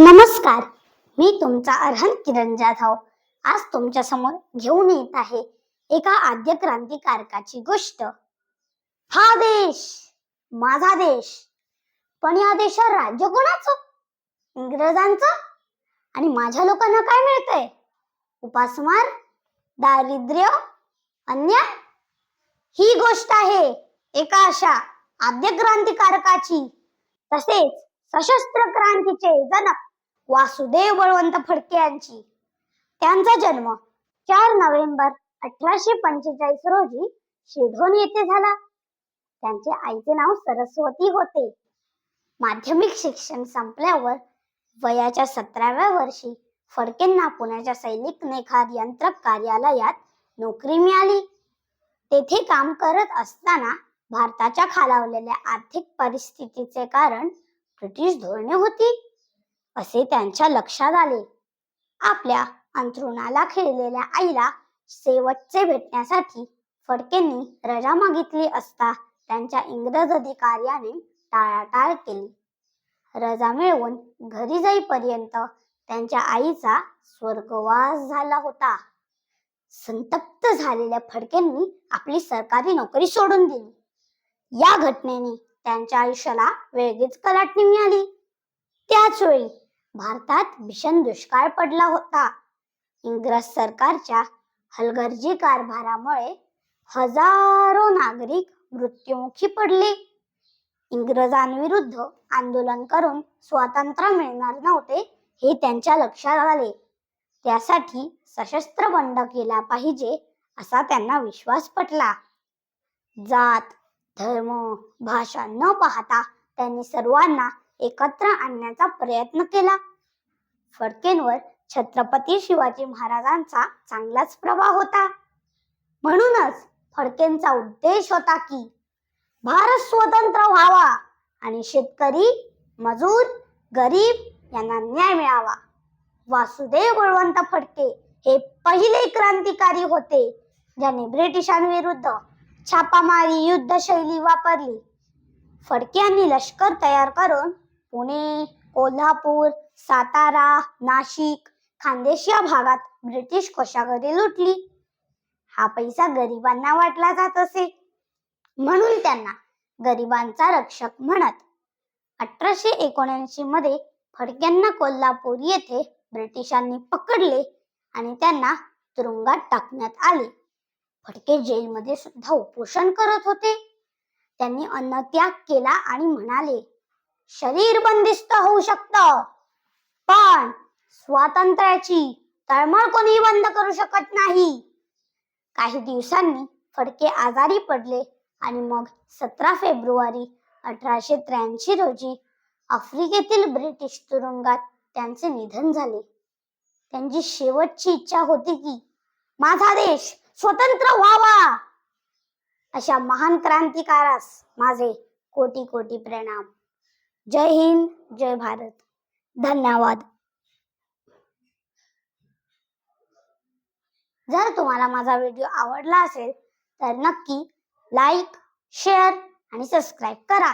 नमस्कार, मी तुमचा अर्हन किरण जाधव आज तुमच्या समोर घेऊन येत आहे एका आद्य क्रांतिकारकाची गोष्ट. हा देश माझा देश, पण या देशात राज्य कोणाचं? इंग्रजांचं. आणि माझ्या लोकांना काय मिळतंय? उपासमार, दारिद्र्य, अन्याय. ही गोष्ट आहे एका अशा आद्य क्रांतिकारकाची, तसेच सशस्त्र क्रांतीचे जनक वासुदेव बळवंत फडके यांची. त्यांचा जन्म 4 नोव्हेंबर 1845 रोजी शिढोण येथे झाला. त्यांचे आईचे नाव सरस्वती होते. माध्यमिक शिक्षण संपल्यावर वयाच्या 17व्या वर्षी फडकेंना पुण्याच्या सैनिक नेखार यंत्रक कार्यालयात नोकरी मिळाली. तेथे काम करत असताना भारताच्या खालावलेल्या आर्थिक परिस्थितीचे कारण ब्रिटिश धोरणे होती असे त्यांच्या लक्षात आले. आपल्या अंथरुणाला खिळलेल्या आईला शेवटचे भेटण्यासाठी फडकेंनी रजा मागितली असता त्यांच्या इंग्रज अधिकाऱ्याने टाळाटाळ केली. रजा मिळवून घरी जाईपर्यंत त्यांच्या आईचा स्वर्गवास झाला होता. संतप्त झालेल्या फडकेंनी आपली सरकारी नोकरी सोडून दिली. या घटनेने त्यांच्या आयुष्याला वेगळीच कलाटणी मिळाली. त्याच वेळी भारतात भीषण दुष्काळ पडला होता. इंग्रज सरकारच्या हलगर्जी कारभारामुळे हजारो नागरिक मृत्युमुखी पडले. इंग्रजांविरुद्ध आंदोलन करून स्वातंत्र्य मिळणार नव्हते हे त्यांच्या लक्षात आले. त्यासाठी सशस्त्र बंड केला पाहिजे असा त्यांना विश्वास पटला. जात, धर्म, भाषा न पाहता त्यांनी सर्वांना एकत्र आणण्याचा प्रयत्न केला. फडकेंवर छत्रपती शिवाजी महाराजांचा चांगलाच प्रभाव होता. म्हणूनच फडकेंचा उद्देश होता की भारत स्वतंत्र व्हावा आणि शेतकरी, मजूर, गरीब यांना न्याय मिळावा. वासुदेव बळवंत फडके हे पहिले क्रांतिकारी होते ज्यांनी ब्रिटिशांविरुद्ध छापामारी युद्धशैली वापरली. फडके यांनी लष्कर तयार करून पुणे, कोल्हापूर, सातारा, नाशिक, खानदेश या भागात ब्रिटिश कोशागारी लुटली. हा पैसा गरिबांना वाटला जात असे, म्हणून त्यांना गरिबांचा रक्षक म्हणत 1879 मध्ये फडक्यांना कोल्हापूर येथे ब्रिटिशांनी पकडले आणि त्यांना तुरुंगात टाकण्यात आले. फडके जेलमध्ये सुद्धा उपोषण करत होते. त्यांनी अन्नत्याग केला आणि म्हणाले, शरीर बंदिस्त होऊ शकतं, पण स्वातंत्र्याची तळमळ कोणी बंद करू शकत नाही. काही दिवसांनी फडके आजारी पडले आणि मग 17 फेब्रुवारी 1883 रोजी आफ्रिकेतील ब्रिटिश तुरुंगात त्यांचे निधन झाले. त्यांची शेवटची इच्छा होती की माझा देश स्वतंत्र व्हावा. अशा महान क्रांतिकारास माझे कोटी कोटी प्रणाम. जय हिंद, जय भारत. धन्यवाद. जर तुम्हाला माझा व्हिडिओ आवडला असेल तर नक्की लाईक, शेअर आणि सबस्क्राईब करा.